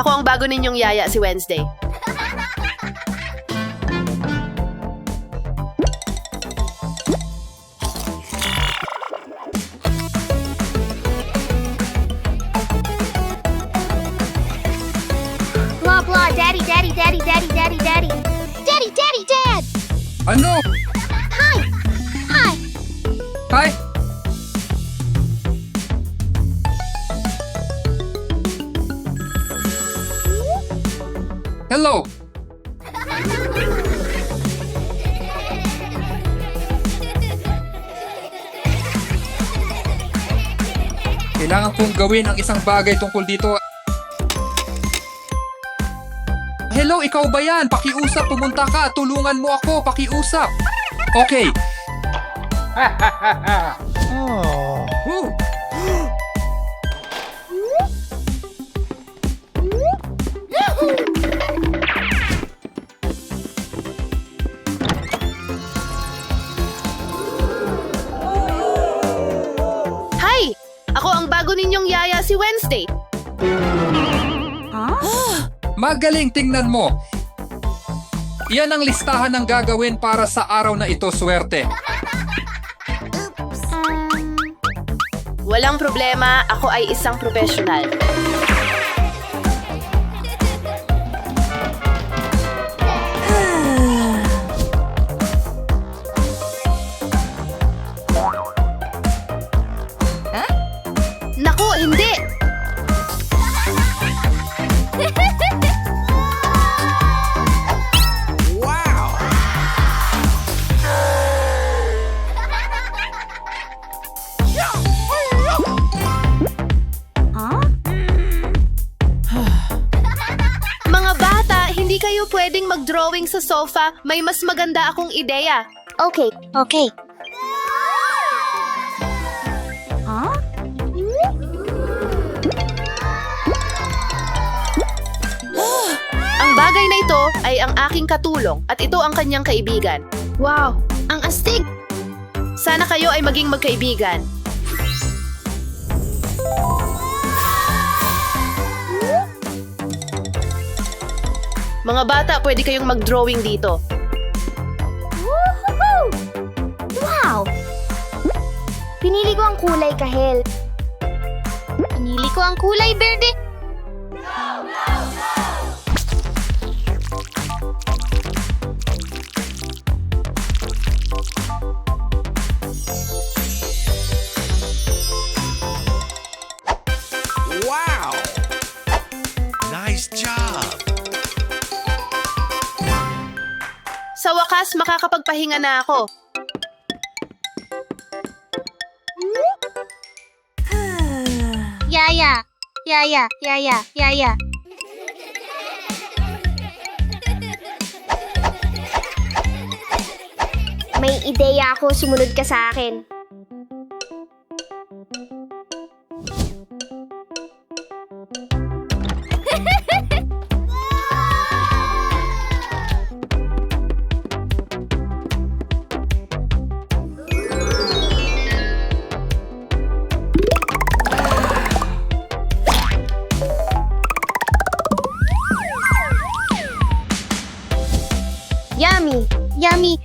Ako ang bago ninyong yaya si Wednesday. Blah blah, daddy, daddy, daddy, daddy, daddy, daddy. Daddy, daddy, dad! Ano? Hi! Hi! Hi? Hello? Kailangan kong gawin ang isang bagay tungkol dito. Hello, ikaw ba yan? Pakiusap, pumunta ka. Tulungan mo ako, pakiusap. Okay. Woo. Hi! Ako ang bago ninyong yaya si Wednesday. Magaling, tingnan mo. Yan ang listahan ng gagawin para sa araw na ito, swerte. Walang problema, ako ay isang professional. Naku, hindi! Mga bata, hindi kayo pwedeng mag-drawing sa sofa. May mas maganda akong ideya. Okay, okay. Huh? Ang bagay na ito ay ang aking katulong at ito ang kanyang kaibigan. Wow, ang astig! Sana kayo ay maging magkaibigan. Mga bata, pwede kayong mag-drawing dito. Woohoo! Wow! Pinili ko ang kulay kahel. Pinili ko ang kulay berde. Wow! Nice job! Sa wakas, makakapagpahinga na ako. Yaya! Yaya! Yaya! Yaya! May ideya ako, sumunod ka sa akin. Yummy! Yummy!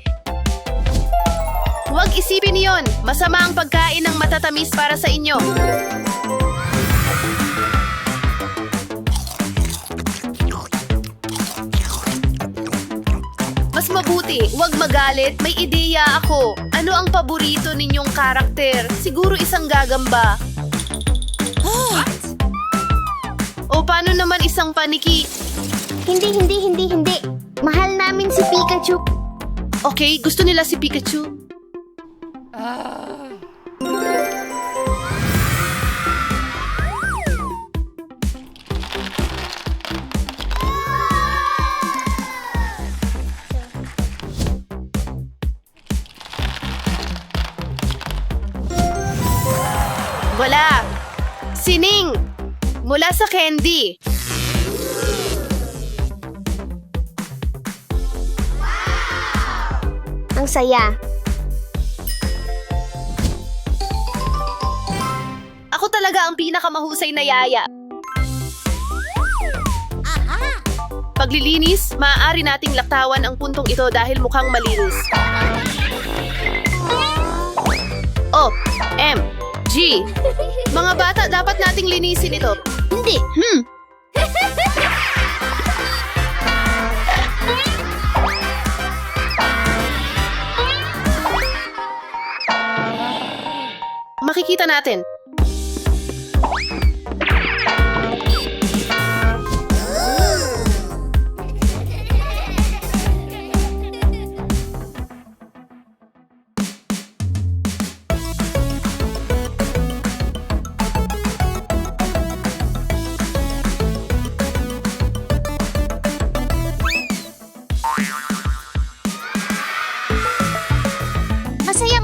Huwag isipin iyon. Masama ang pagkain ng matatamis para sa inyo. Mas mabuti, huwag magalit. May ideya ako. Ano ang paborito ninyong karakter? Siguro isang gagamba. O paano naman isang paniki? Hindi, hindi, hindi, hindi. Mahal namin si Pikachu. Okay, gusto nila si Pikachu. Wala. Sining. Mula sa candy. Ang saya. Ako talaga ang pinakamahusay na yaya. paglilinis, maaari nating laktawan ang puntong ito dahil mukhang malinis. O, M, G. Mga bata, dapat nating linisin ito. Hindi. Makikita natin.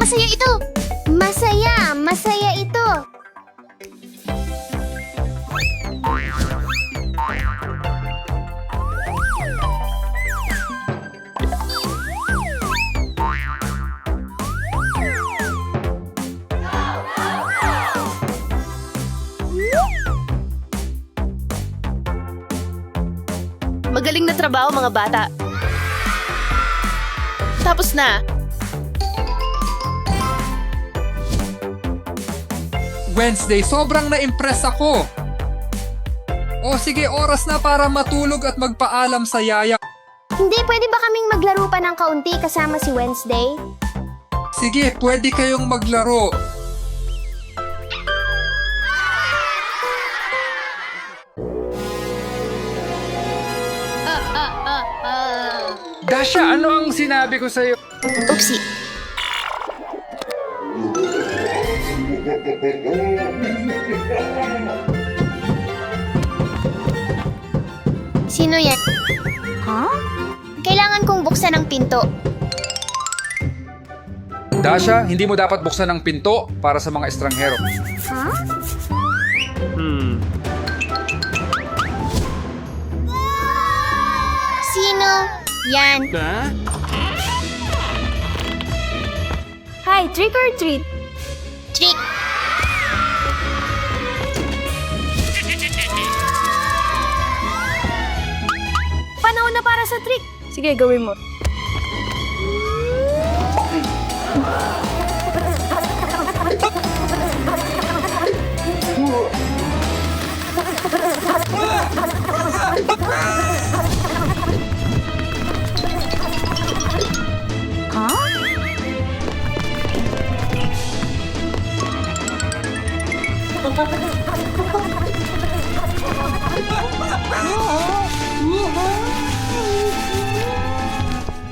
Masaya ito. Masaya ito. Magaling na trabaho, mga bata. Tapos na. Wednesday, sobrang na-impress ako. O sige, oras na para matulog at magpaalam sa yaya. Hindi, pwede ba kaming maglaro pa ng kaunti kasama si Wednesday? Sige, pwede kayong maglaro. Dasha, ano ang sinabi ko sa'yo? Oopsie. Sino yan? Huh? Kailangan kong buksan ang pinto. Dasha, hindi mo dapat buksan ang pinto para sa mga estranghero. Huh? Sino? Yan. Hi, trick or treat? Trick. Panahon na para sa trick. Sige, gawin mo.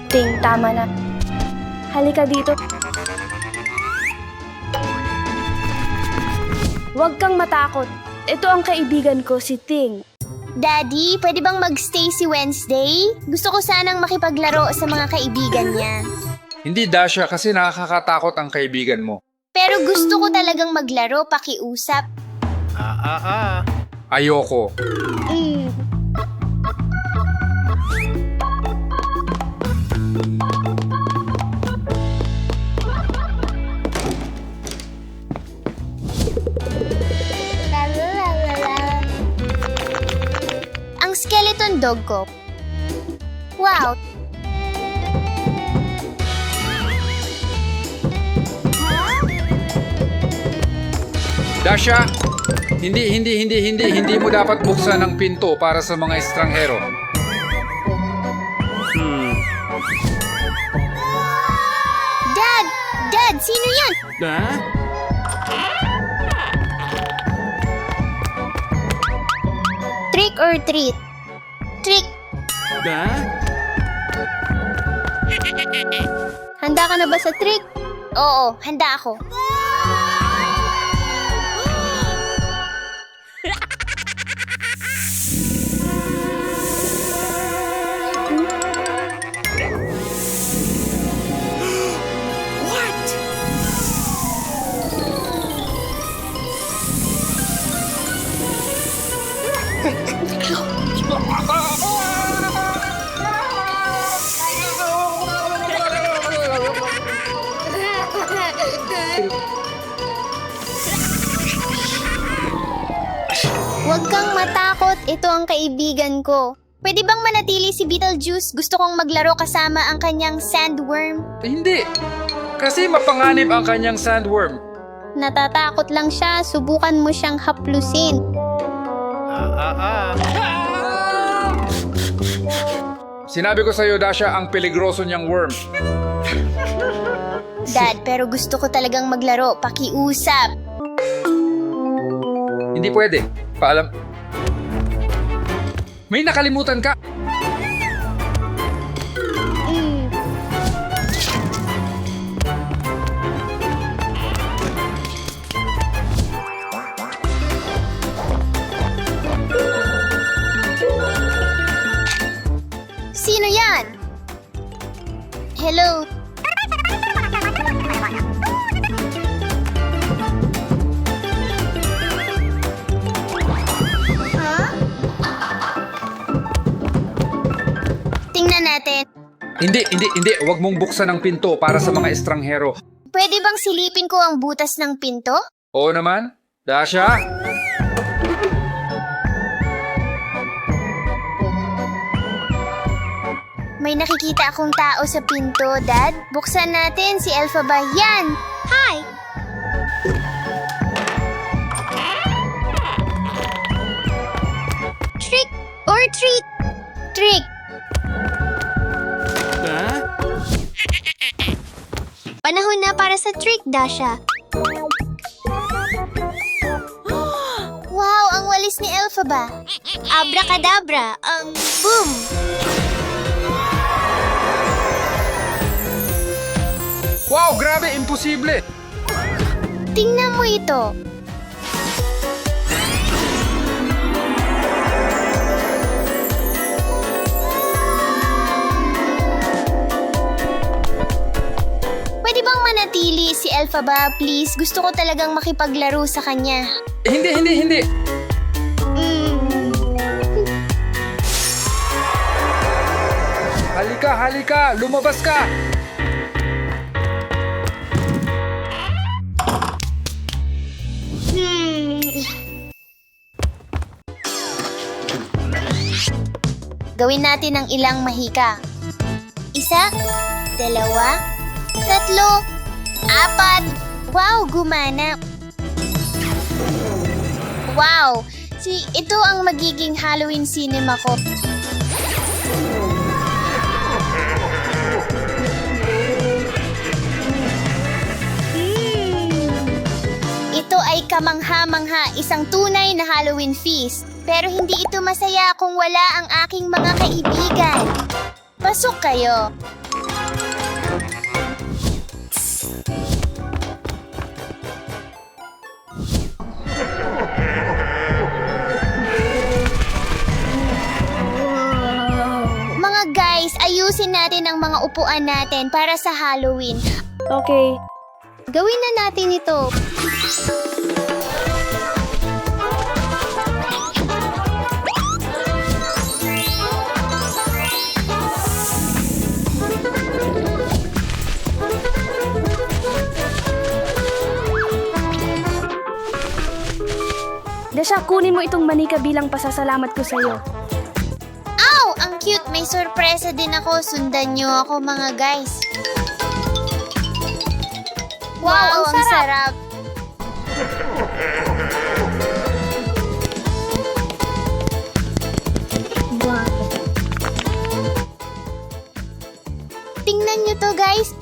Ting, tama na. Halika dito. Huwag kang matakot. Ito ang kaibigan ko, si Ting. Daddy, pwede bang magstay si Wednesday? Gusto ko sanang makipaglaro sa mga kaibigan niya. Hindi, Dasha, kasi nakakatakot ang kaibigan mo. Pero gusto ko talagang maglaro, pakiusap. Ayoko. Ang skeleton dog ko. Wow! Dasha, hindi mo dapat buksan ang pinto para sa mga estranghero. Dad, sino yan? Trick or treat? Trick. Handa ka na ba sa trick? Oo, handa ako. Huwag kang matakot, ito ang kaibigan ko. Pwede bang manatili si Beetlejuice? Gusto kong maglaro kasama ang kanyang sandworm. Hindi. Kasi mapanganib ang kanyang sandworm. Natatakot lang siya. Subukan mo siyang haplusin. Sinabi ko sa'yo, Dasha, ang peligroso niyang worm. Dad, pero gusto ko talagang maglaro. Pakiusap. Hindi pwede. Paalam. May nakalimutan ka. Sino yan? Hello? Tingnan natin. Hindi. Huwag mong buksan ang pinto para sa mga estranghero. Pwede bang silipin ko ang butas ng pinto? Oo naman. Dasha? May nakikita akong tao sa pinto, Dad. Buksan natin si Elphaba. Yan! Hi! Trick or treat? Trick! Panahon na para sa trick, Dasha. Wow, ang walis ni Elphaba. Abracadabra, boom! Wow, grabe, imposible. Tingnan mo ito. Pwede bang manatili si Elphaba, please? Gusto ko talagang makipaglaro sa kanya. Hindi. Halika, lumabas ka. Gawin natin ang ilang mahika. 1, 2, 3, 4. Wow, gumana. Wow, ito ang magiging Halloween cinema ko. Ito ay kamangha-mangha, isang tunay na Halloween feast. Pero hindi ito masaya kung wala ang aking mga kaibigan. Pasok kayo. Mga guys, ayusin natin ang mga upuan natin para sa Halloween. Okay. Gawin na natin ito. Dasha, kunin mo itong manika bilang pasasalamat ko sa'yo. Ow! Ang cute! May sorpresa din ako. Sundan niyo ako, mga guys. Wow, ang sarap! Tingnan niyo to, guys.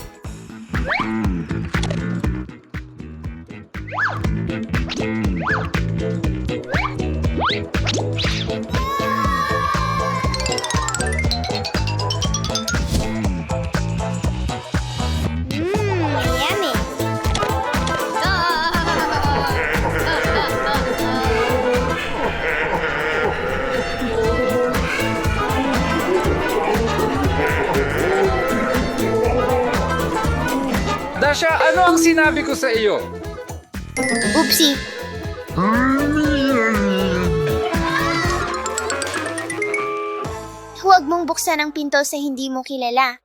Yummy. Dasha, ano ang sinabi ko sa iyo? Oopsie. Huwag mong buksan ang pinto sa hindi mo kilala.